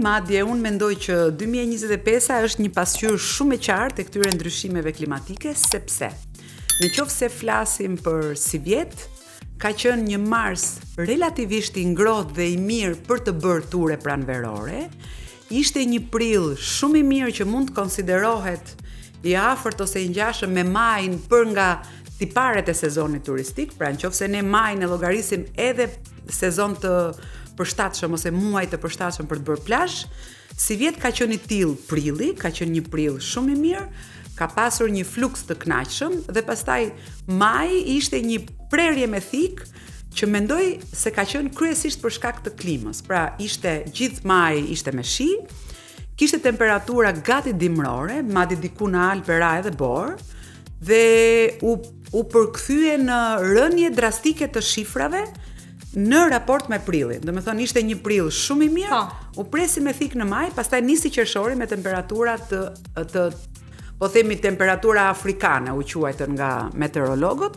madje unë mendoj që 2025 është një pasqyrë shumë e qartë e këtyre ndryshimeve klimatike, sepse në qoftë se flasim për si vjet, ka qenë një mars relativisht i ngrohtë dhe i mirë për të bërë ture pranverore. Ishte një prill shumë i mirë që mund të konsiderohet i afërt ose i ngjashëm me majin për nga tiparet e sezonit turistik, pra nëse ne majin e llogarisim edhe sezon të përshtatshëm ose muaj të përshtatshëm për të bërë plazh, si vjet ka qenë i tillë prilli, ka qenë një prill shumë i mirë, ka pasur një fluks të kënaqshëm dhe pastaj maji ishte një prerje me thik që mendoj se ka qenë kryesisht për shkak të klimës. Pra ishte gjithë maji ishte me shi, kishte temperatura gati dimrore, madje diku në Alpe ra edhe borë, dhe u përkthye në rënje drastike të shifrave në raport me prillin. Do të thonë ishte një prill shumë i mirë, u presi me thik në maj, pastaj nisi qershori me temperatura të po themi temperatura afrikane u quajtën nga meteorologët,